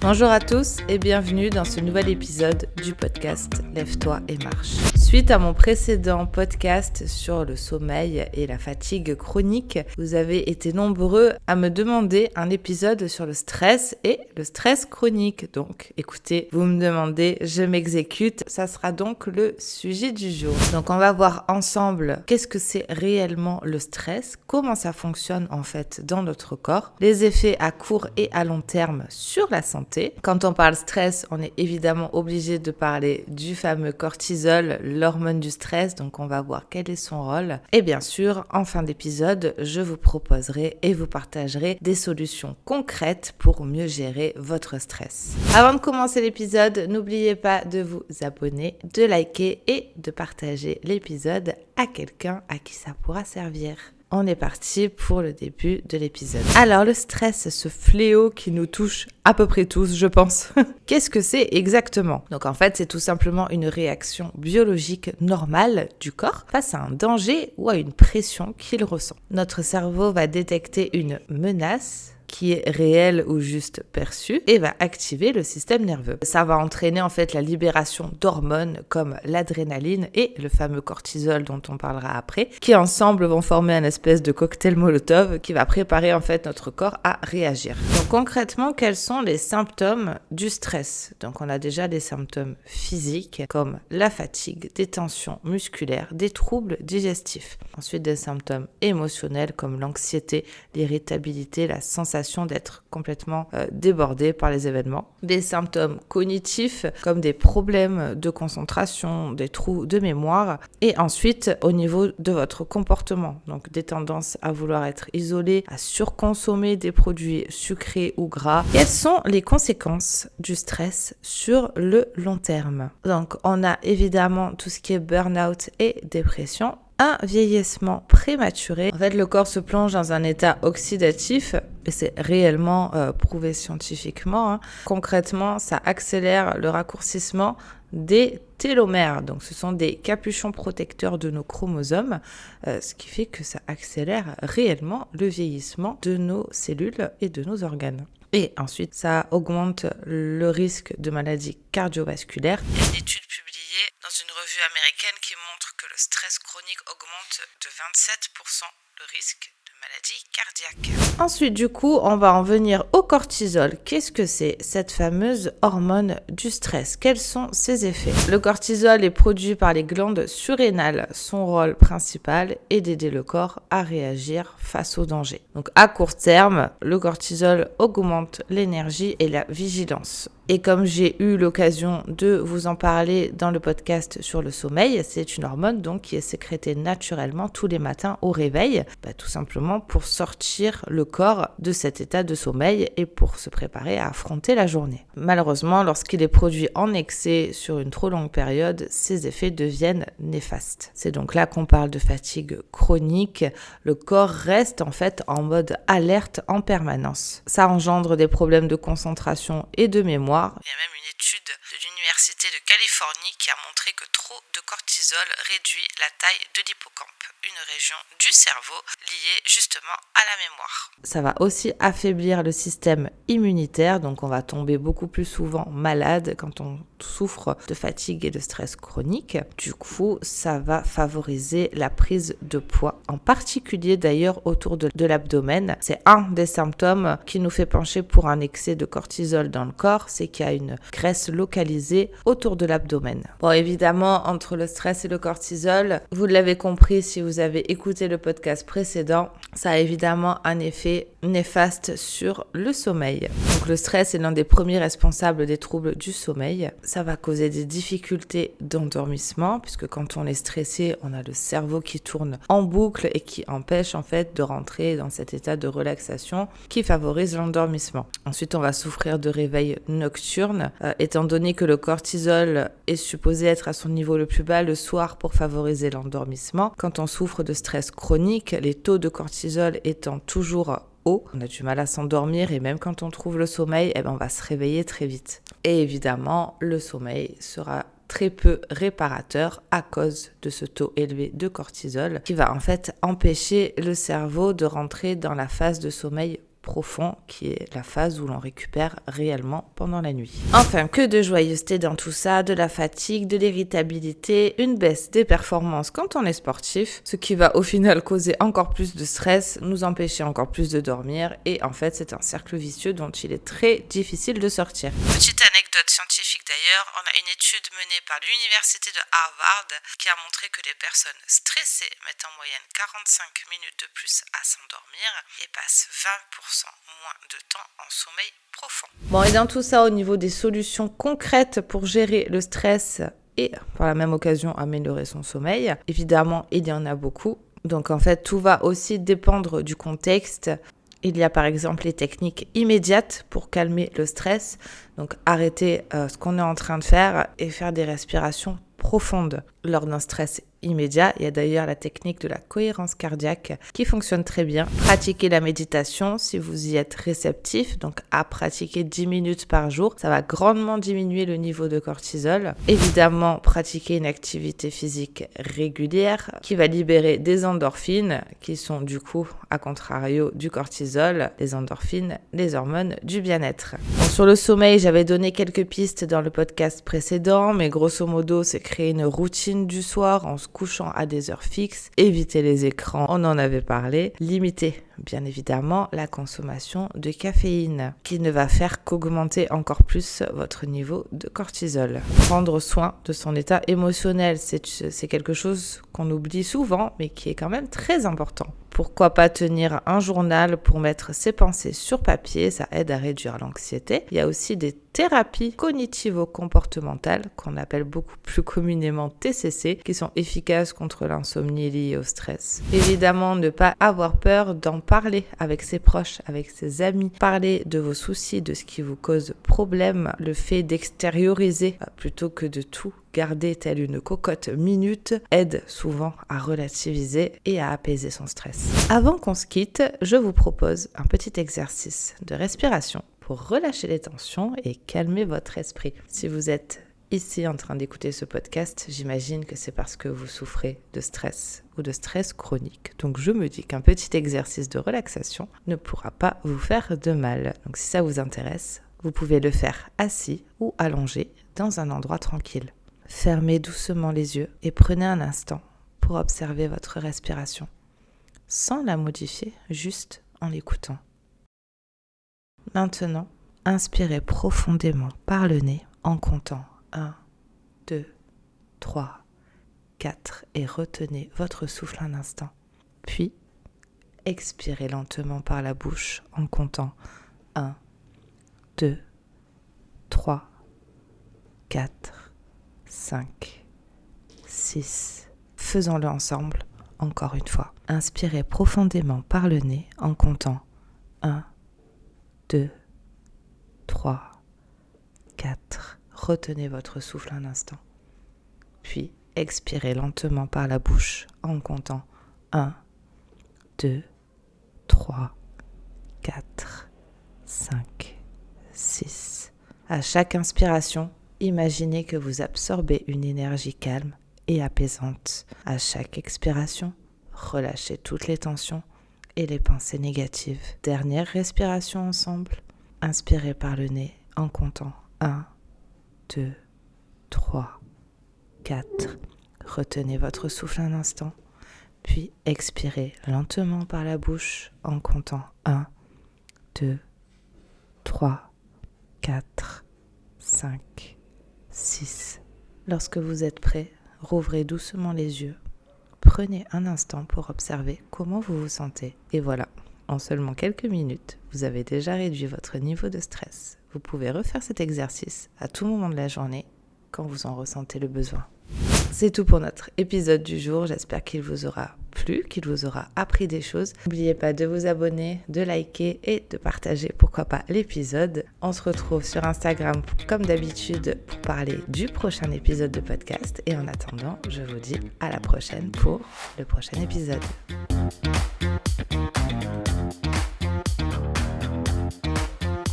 Bonjour à tous et bienvenue dans ce nouvel épisode du podcast Lève-toi et marche. Suite à mon précédent podcast sur le sommeil et la fatigue chronique, vous avez été nombreux à me demander un épisode sur le stress et le stress chronique. Donc écoutez, vous me demandez, je m'exécute, ça sera donc le sujet du jour. Donc on va voir ensemble qu'est-ce que c'est réellement le stress, comment ça fonctionne en fait dans notre corps, les effets à court et à long terme sur la santé. Quand on parle stress, on est évidemment obligé de parler du fameux cortisol, l'hormone du stress, donc on va voir quel est son rôle. Et bien sûr, en fin d'épisode, je vous proposerai et vous partagerai des solutions concrètes pour mieux gérer votre stress. Avant de commencer l'épisode, n'oubliez pas de vous abonner, de liker et de partager l'épisode à quelqu'un à qui ça pourra servir. On est parti pour le début de l'épisode. Alors le stress, ce fléau qui nous touche à peu près tous, je pense. Qu'est-ce que c'est exactement ? Donc en fait, c'est tout simplement une réaction biologique normale du corps face à un danger ou à une pression qu'il ressent. Notre cerveau va détecter une menace qui est réelle ou juste perçue et va activer le système nerveux. Ça va entraîner en fait la libération d'hormones comme l'adrénaline et le fameux cortisol dont on parlera après, qui ensemble vont former un espèce de cocktail Molotov qui va préparer en fait notre corps à réagir. Donc concrètement, quels sont les symptômes du stress ? Donc on a déjà des symptômes physiques comme la fatigue, des tensions musculaires, des troubles digestifs. Ensuite des symptômes émotionnels comme l'anxiété, l'irritabilité, la sensation d'être complètement débordé par les événements. Des symptômes cognitifs comme des problèmes de concentration, des trous de mémoire. Et ensuite, au niveau de votre comportement, donc des tendances à vouloir être isolé, à surconsommer des produits sucrés ou gras. Quelles sont les conséquences du stress sur le long terme ? Donc, on a évidemment tout ce qui est burn-out et dépression. Un vieillissement prématuré. En fait, le corps se plonge dans un état oxydatif et c'est réellement prouvé scientifiquement. Concrètement, ça accélère le raccourcissement des télomères. Donc, ce sont des capuchons protecteurs de nos chromosomes, ce qui fait que ça accélère réellement le vieillissement de nos cellules et de nos organes. Et ensuite, ça augmente le risque de maladies cardiovasculaires. Il y a une étude publiée dans une revue américaine qui montre que le stress chronique augmente de 27% le risque de maladies cardiaques. Ensuite, du coup, on va en venir au cortisol. Qu'est-ce que c'est cette fameuse hormone du stress ? Quels sont ses effets ? Le cortisol est produit par les glandes surrénales. Son rôle principal est d'aider le corps à réagir face au danger. Donc, à court terme, le cortisol augmente l'énergie et la vigilance. Et comme j'ai eu l'occasion de vous en parler dans le podcast sur le sommeil, c'est une hormone donc qui est sécrétée naturellement tous les matins au réveil, tout simplement pour sortir le corps de cet état de sommeil et pour se préparer à affronter la journée. Malheureusement, lorsqu'il est produit en excès sur une trop longue période, ses effets deviennent néfastes. C'est donc là qu'on parle de fatigue chronique. Le corps reste en fait en mode alerte en permanence. Ça engendre des problèmes de concentration et de mémoire. Il y a même une étude de l'Université de Californie qui a montré que trop de cortisol réduit la taille de l'hippocampe, une région du cerveau liée justement à la mémoire. Ça va aussi affaiblir le système immunitaire, donc on va tomber beaucoup plus souvent malade quand on souffre de fatigue et de stress chronique. Du coup, ça va favoriser la prise de poids, en particulier d'ailleurs autour de l'abdomen. C'est un des symptômes qui nous fait pencher pour un excès de cortisol dans le corps, c'est qu'il y a une graisse localisée autour de l'abdomen. Bon, évidemment, entre le stress et le cortisol, vous l'avez compris si vous avez écouté le podcast précédent, ça a évidemment un effet néfaste sur le sommeil. Donc le stress est l'un des premiers responsables des troubles du sommeil. Ça va causer des difficultés d'endormissement, puisque quand on est stressé, on a le cerveau qui tourne en boucle et qui empêche en fait de rentrer dans cet état de relaxation qui favorise l'endormissement. Ensuite, on va souffrir de réveils nocturnes, étant donné que le cortisol est supposé être à son niveau le plus bas le soir pour favoriser l'endormissement. Quand on souffre de stress chronique, les taux de cortisol étant toujours haut, on a du mal à s'endormir et même quand on trouve le sommeil, on va se réveiller très vite. Et évidemment, le sommeil sera très peu réparateur à cause de ce taux élevé de cortisol qui va en fait empêcher le cerveau de rentrer dans la phase de sommeil profond, qui est la phase où l'on récupère réellement pendant la nuit. Enfin, que de joyeuseté dans tout ça, de la fatigue, de l'irritabilité, une baisse des performances quand on est sportif, ce qui va au final causer encore plus de stress, nous empêcher encore plus de dormir, et en fait c'est un cercle vicieux dont il est très difficile de sortir. Petite anecdote scientifique d'ailleurs, on a une étude menée par l'université de Harvard qui a montré que les personnes stressées mettent en moyenne 45 minutes de plus à s'endormir et passent 20% moins de temps en sommeil profond. Bon, et dans tout ça, au niveau des solutions concrètes pour gérer le stress et par la même occasion améliorer son sommeil, évidemment, il y en a beaucoup. Donc en fait, tout va aussi dépendre du contexte. Il y a par exemple les techniques immédiates pour calmer le stress. Donc arrêter ce qu'on est en train de faire et faire des respirations profondes lors d'un stress immédiat. Il y a d'ailleurs la technique de la cohérence cardiaque qui fonctionne très bien. Pratiquer la méditation si vous y êtes réceptif, donc à pratiquer 10 minutes par jour. Ça va grandement diminuer le niveau de cortisol. Évidemment, pratiquer une activité physique régulière qui va libérer des endorphines qui sont du coup, à contrario du cortisol, les endorphines, les hormones du bien-être. Bon, sur le sommeil, j'avais donné quelques pistes dans le podcast précédent, mais grosso modo, c'est créer une routine du soir en se couchant à des heures fixes, éviter les écrans, on en avait parlé, limiter bien évidemment la consommation de caféine qui ne va faire qu'augmenter encore plus votre niveau de cortisol. Prendre soin de son état émotionnel, c'est quelque chose qu'on oublie souvent mais qui est quand même très important. Pourquoi pas tenir un journal pour mettre ses pensées sur papier, ça aide à réduire l'anxiété. Il y a aussi des thérapies cognitivo-comportementales qu'on appelle beaucoup plus communément TCC qui sont efficaces contre l'insomnie liée au stress. Évidemment, ne pas avoir peur d'en parler avec ses proches, avec ses amis. Parler de vos soucis, de ce qui vous cause problème. Le fait d'extérioriser plutôt que de tout garder telle une cocotte minute aide souvent à relativiser et à apaiser son stress. Avant qu'on se quitte, je vous propose un petit exercice de respiration pour relâcher les tensions et calmer votre esprit. Si vous êtes ici en train d'écouter ce podcast, j'imagine que c'est parce que vous souffrez de stress ou de stress chronique. Donc je me dis qu'un petit exercice de relaxation ne pourra pas vous faire de mal. Donc si ça vous intéresse, vous pouvez le faire assis ou allongé dans un endroit tranquille. Fermez doucement les yeux et prenez un instant pour observer votre respiration, sans la modifier, juste en l'écoutant. Maintenant, inspirez profondément par le nez en comptant 1, 2, 3, 4 et retenez votre souffle un instant. Puis, expirez lentement par la bouche en comptant 1, 2, 3, 4, 5, 6. Faisons-le ensemble, encore une fois. Inspirez profondément par le nez en comptant 1, 2, 3, 4. Retenez votre souffle un instant. Puis, expirez lentement par la bouche en comptant 1, 2, 3, 4, 5, 6. À chaque inspiration, imaginez que vous absorbez une énergie calme et apaisante. À chaque expiration, relâchez toutes les tensions et les pensées négatives. Dernière respiration ensemble. Inspirez par le nez en comptant 1, 2, 3, 4. Retenez votre souffle un instant. Puis expirez lentement par la bouche en comptant 1, 2, 3, 4, 5, 6. Lorsque vous êtes prêt, rouvrez doucement les yeux. Prenez un instant pour observer comment vous vous sentez. Et voilà, en seulement quelques minutes, vous avez déjà réduit votre niveau de stress. Vous pouvez refaire cet exercice à tout moment de la journée quand vous en ressentez le besoin. C'est tout pour notre épisode du jour. J'espère qu'il vous aura plu, qu'il vous aura appris des choses. N'oubliez pas de vous abonner, de liker et de partager, pourquoi pas, l'épisode. On se retrouve sur Instagram comme d'habitude pour parler du prochain épisode de podcast. Et en attendant, je vous dis à la prochaine pour le prochain épisode.